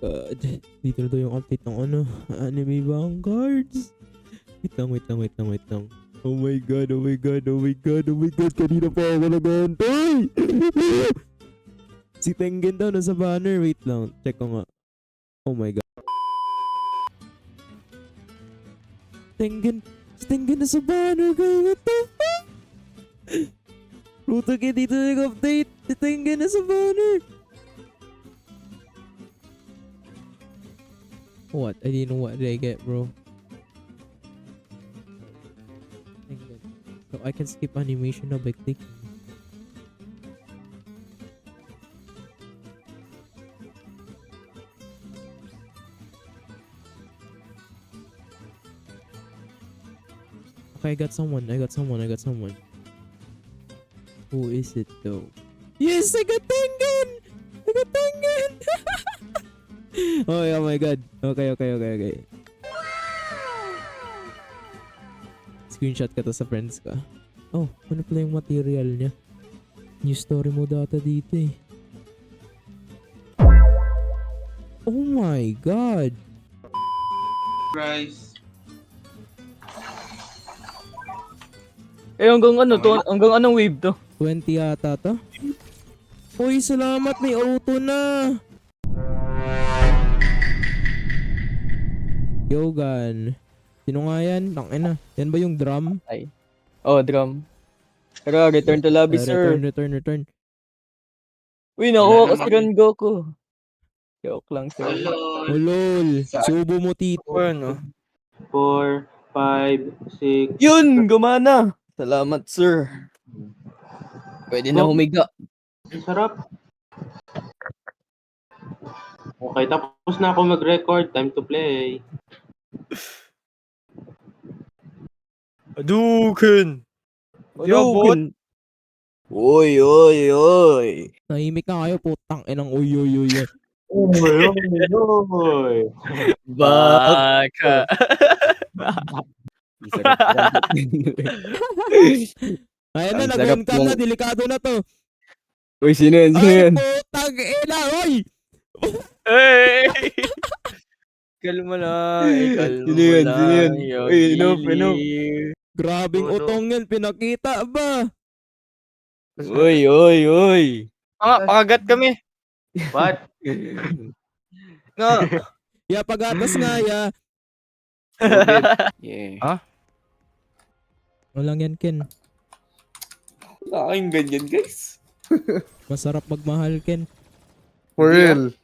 God. Dito na daw yung update ng ano, anime Vanguards. Wait lang. Oh my god. Kanina pa ako nag-aantay. Si Tengen daw nasa banner. Wait lang. Check ko nga. Oh my god. Si Tengen nasa banner, guys. What the fuck? Pluto kaya dito nag-update. Si Tengen nasa banner. What? I didn't know what did I get, bro. Tengen. So I can skip animation now by clicking. Okay, I got someone. Who is it though? Yes, I got Tengen! Oh my god. Okay. Screenshot ka to sa friends ka. Oh, ano pala yung material niya? New story mo data dito eh. Oh my god. Rice. Hanggang ano to? Hanggang anong wave to? 20 yata to. Uy, salamat. May auto na. Yogan. Sino nga yan? Tangina. Yan ba yung drum? Oh, drum. Tara, return to lobby, sir. Return. Uy, nakuha ko si Rengoku. Joke lang, sir. Oh lol. Subo mo tito. Ano? 4, 5, 6. Yun! Gumana! Salamat, sir. Pwede na humiga. Ang sarap. Okay, tapos na ako mag-record. Time to play. Hadouken! Oy! Nahimik na kayo, putang inang uy. Oy. Baka! Ayan na, Ang sarap nag-on cam na, delikado na to. Uy, sino yan? Ay, putang ina, oy! Hey! Kalma lang. Sino yan? Uy, enough. Grabing utong yan, pinakita ba? Uy. Pakagat kami. What? Nga. Ya, pag-atas nga, ya. Yeah. Ha? Walang yan, Ken. Wala kayong ganyan, guys. Masarap magmahal, Ken. For real.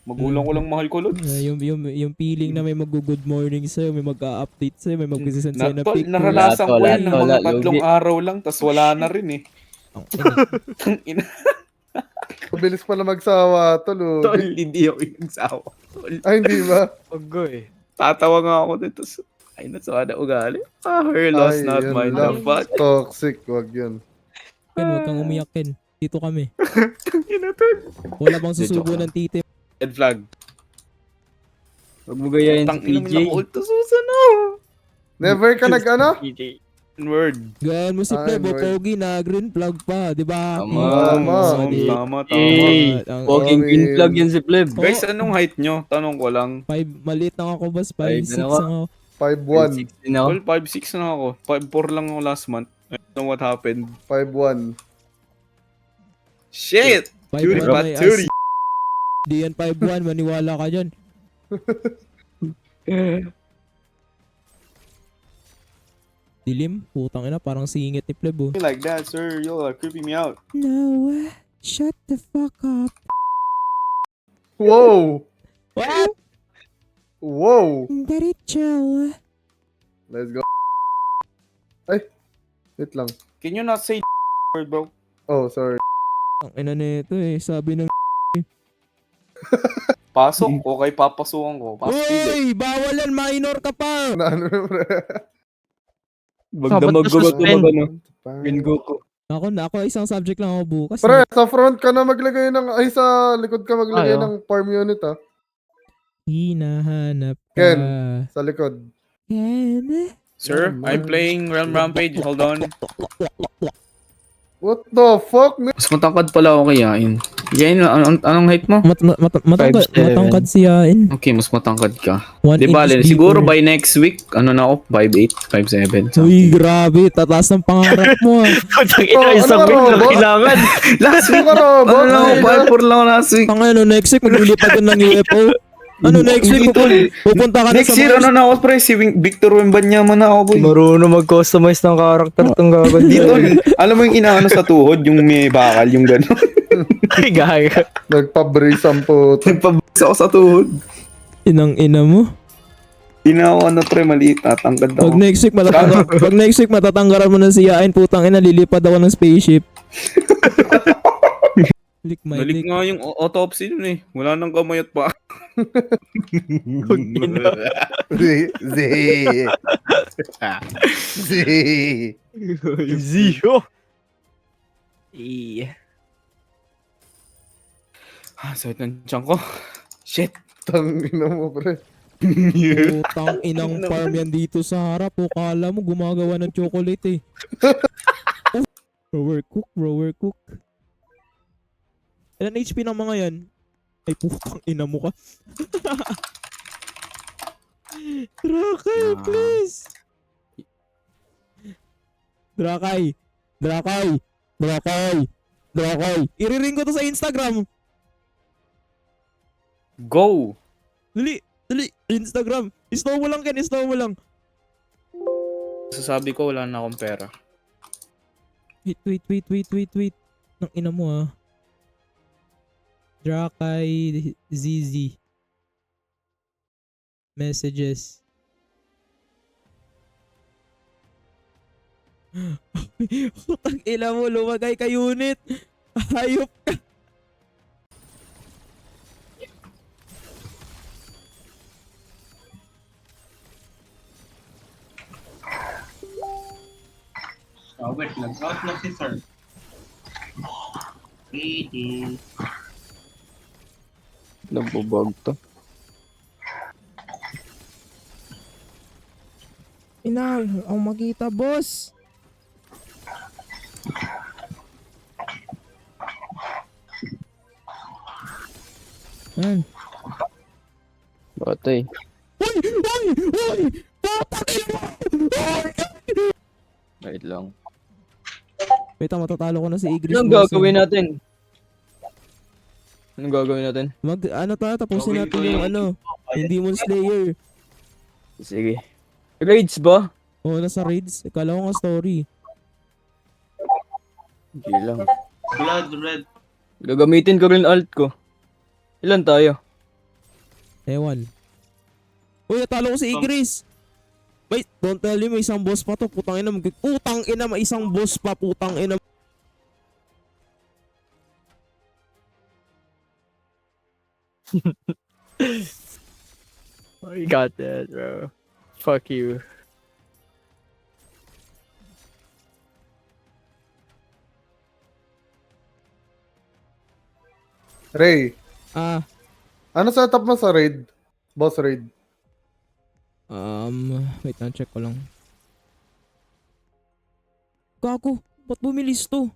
Magulang ko lang mahal ko, Lods. Yung feeling na may mag-good morning sa'yo, may mag-update sa'yo, may mag-send sa'yo na Tol, pic. naranasan ko yan ng mga Wala, 3 araw lang, tas wala na rin eh. Tang ina. Mabilis pala magsawa, tol. Tol, hindi ako yung sawa. Tol, Ay, hindi ba? Agoy. tatawa nga ako dito. Ay, nasada ugali. Her loss, Ay, not yun mine. lang. The fuck? Toxic, wag yun. Ken, huwag kang umiyak, Ken. Dito kami. Ina, tol. Wala bang susubo ng titi. Red flag. Huwag mo gayahin si Tang ina, PJ. may naka-ulto Susan, Never ka nag-ano? PJ. Word. Gayan mo si Ay, Plebo, Lord. pogi na green flag pa, di ba? Tama. Tama. Hey, Ang- Poging green flag yan si Pleb. Oh. Guys, anong height nyo? Tanong ko lang. 5, maliit lang ako, boss. 5'6 Five na ako. lang ako. 5'1". 16 ako. Tol, 5'6 na ako. 5'4 lang ako last month. I don't know what happened. 5'1". Shit! 5'1 Cutie may pat, cutie. Di yan 5'1, maniwala ka dyan. Dilim, putang ina, parang singit ni Plebo. Like that, sir. You are creeping me out. No, shut the fuck up. Wow! What? Wow! Very chill. Let's go. Ay! Wait lang. Can you not say word, bro? Oh, sorry. Ang ina nito eh, sabi ng Pasok. Okay, papasukan ko. Pasok pili. Uy, bawal yan, minor ka pa. Ano, pre? Magdamag ko ano. Rengoku. Ako isang subject lang ako bukas. Pre, sa front ka na maglagay ng... Ay, sa likod ka maglagay Ay, oh. ng farm unit, ah. Hinahanap ka. Ken. Sa likod. Ken. Sir, I'm playing Realm Rampage. Hold on. What the fuck? Mas matangkad pala ako kay Yain. Yain, anong height mo? Matangkad si Yain. Okay, mas matangkad ka. 1 Di ba, inch siguro deeper. by next week, ano na ako, 5'8", 5'7". Uy, grabe. Tataas ng pangarap mo ah. Putang ina, Oh, isang ano week ka, na robot? kailangan. Last week, Ano ka, robot? ano lang ako, 5'4" lang ako last week. Tangay no, next week maglilipad ka ng UFO. Ano next week pupunta ka na Next sa year, Mars? ano na ako, pre, si Victor Wembanyama na ako, boy. Marunong mag-customize ng character tong gago Dito, dito. alam mo yung inaano sa tuhod, yung may bakal, yung gano'n. Ay, gago. Nagpa-brace ang puto. Nagpabasa ako sa tuhod. Inang ina mo. Inaw, ano, pre, maliit, tatangkad Pag ako. next week matatanggaran mo na si Yain, putang ina, lilipad ako ng spaceship. Lik my Nalik lik. nga yung autopsy dun eh. Wala nang kamay at pa. Zio. Eh. Ah, sakit ng tiyan ko. Shit. Tangina mo, pre. Putang inang farm yan dito sa harap. O kala mo gumagawa ng chocolate eh. Rower cook. Ilan HP ng mga yan? Ay putang ina mo ka. Drakay, please. Drakay. Iriring ko to sa Instagram. Go! Dali. Instagram. Istow mo lang, Ken. Istow mo lang. Sasabi ko, wala na akong pera. Wait. Nang ina mo ah. Drakay ZZ. Messages. Putang ina mo, lumagay ka unit. Hayop ka. Wait, nag-out na si sir. Nabubog to. Inal, ang makita, boss. Yan. Batay. Uy! Putang ina mo! Wait lang. Wait, matatalo ko na si Igris. Anong boss, gagawin eh. natin? Anong gagawin natin? Tapusin Gawin natin ko yung yung- yung Demon Slayer. Sige. Raids ba? Oo, nasa raids. Kala ko nga story. Hindi lang. Blood red. Gagamitin ko rin alt ko. Ilan tayo? Ewan. Uy, natalo ko si Igris. Wait, don't tell me may isang boss pa to. Putang ina, may isang boss pa. Putang ina. I got that, bro. Fuck you. Ray, Ah, ano setup mo sa raid? Boss raid. wait lang, check ko lang. Gago, ba't bumilis to?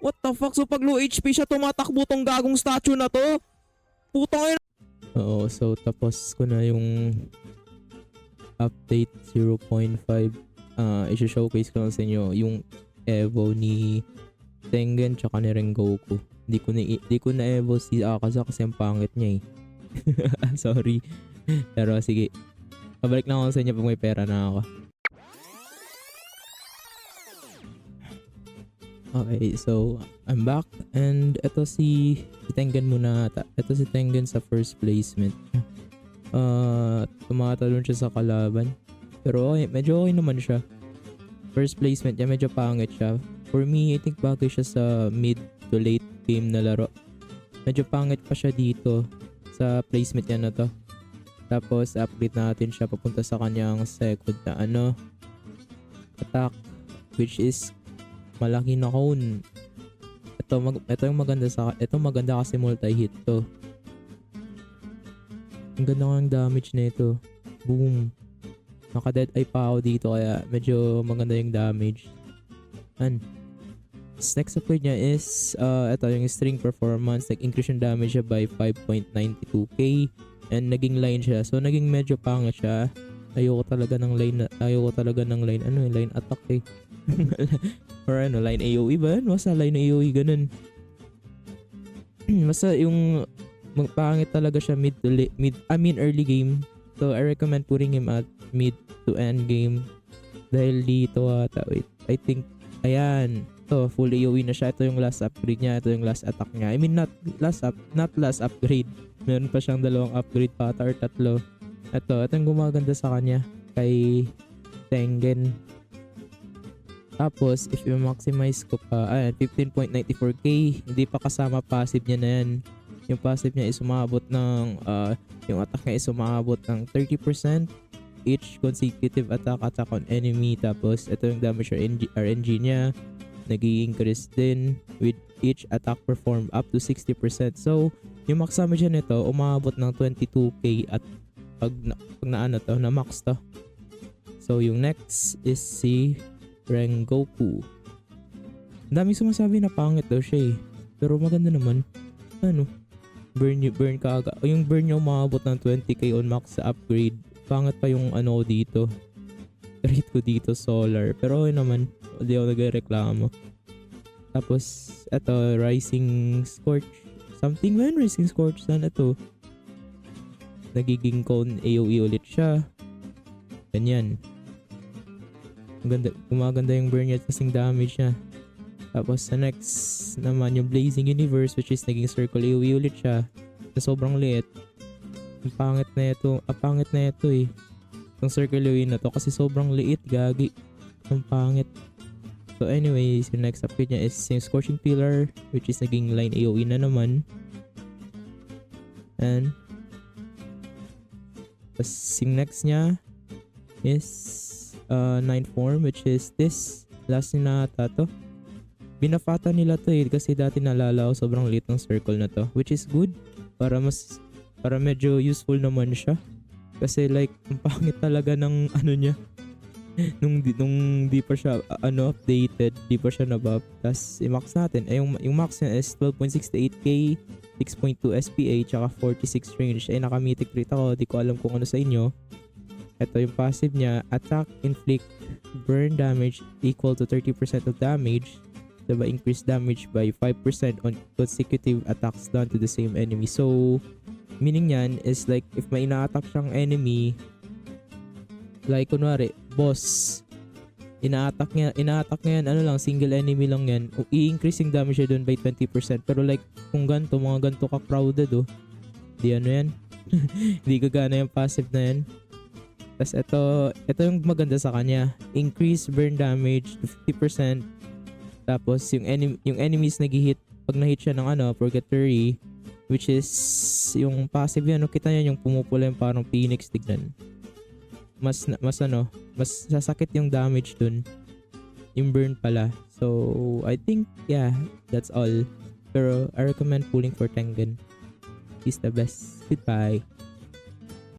What the fuck? So pag low HP siya, tumatakbo tong gagong statue na to? Putang ina. Oo, so tapos ko na yung update 0.5. I-showcase ko lang sa inyo yung Evo ni Tengen tsaka ni Rengoku. Di ko na Evo si Akaza kasi ang pangit niya eh. Sorry. Pero sige. Pabalik lang ako sa inyo pag may pera na ako. Okay, so I'm back and ito si Tengen muna ata. Ito si Tengen sa first placement. Tumatalon siya sa kalaban. Pero okay, medyo okay naman siya. First placement niya, medyo pangit siya. For me, I think bagay siya sa mid to late game na laro. Medyo pangit pa siya dito sa placement niya na to. Tapos upgrade natin siya papunta sa kanyang second na attack, which is malaki na cone. Ito yung maganda kasi multi-hit to. Ang ganda ng damage na ito. Boom. Naka dead eye pa ako dito kaya medyo maganda yung damage. Next upgrade niya is ito yung string performance, increase yung damage siya by 5.92k and naging line siya. So naging medyo pangit siya. Ayoko talaga ng line line attack eh. Or line AoE ba yun? Basta line AoE ganun. Basta yung pangit talaga siya early game. So I recommend putting him at mid to end game. Dahil dito wait, I think ayan, to full AoE na siya. Ito yung last upgrade niya, ito yung last attack niya. I mean not last upgrade. Meron pa siyang dalawang upgrade pa or tatlo. Ito yung gumaganda sa kanya kay Tengen. Tapos if i-maximize ko pa, 15.94k, hindi pa kasama passive niya na yan. Yung passive niya is umabot ng yung attack niya is umabot ng 30% each consecutive attack on enemy. Tapos ito yung damage RNG niya, nag-i-increase din with each attack performed up to 60%. So yung max damage niya nito umabot ng 22k at pag na max to. So yung next is si Rengoku. Ang daming sumasabi na pangit daw siya eh, pero maganda naman. Burn ka agad. Yung burn niya umabot ng 20k on max sa upgrade. Pangit pa yung dito. Rate ko dito solar. Pero okay naman. Hindi ako nagreklamo. Tapos eto Rising Scorch. Something man Rising Scorch. Sana to. Nagiging cone AoE ulit siya. Ganyan. Gumaganda yung burn niya at kasing damage niya. Tapos sa next naman yung Blazing Universe, which is naging circle AoE ulit siya na sobrang liit. Ang pangit na ito eh. Itong circle AoE na to kasi sobrang liit, gagi. Ang pangit. So anyways, yung next upgrade niya is yung Scorching Pillar, which is naging line AoE na naman. And yung next niya is 9 form, which is this. Last na ata to. Binafata nila to eh kasi dati nalala ko sobrang liit ng circle na to, which is good para medyo useful naman siya. Kasi like ang pangit talaga ng niya nung di pa siya updated, di pa siya na-buff. Tas i-max natin yung max niya is 12.68k, 6.2 SPA tsaka 46 range. Naka mythic rate ako, di ko alam kung ano sa inyo. Ito yung passive niya, attack, inflict, burn damage equal to 30% of damage. Diba, increase damage by 5% on consecutive attacks done to the same enemy. So meaning yan is like if may ina-attack siyang enemy, like kunwari boss, ina-attack niya yan, single enemy lang yan, i-increase yung damage niya dun by 20%. Pero like kung mga ganto ka crowded di yan hindi gagana yung passive na yan. Tas ito yung maganda sa kanya, increase burn damage to 50%. Tapos yung enemies nag-hit pag na-hit siya ng purgatory, which is yung passive yan, kita niyo yung pumupula yung parang phoenix, tignan. Mas sasakit yung damage dun. Yung burn pala. So I think that's all. Pero I recommend pulling for Tengen. He's the best. Goodbye.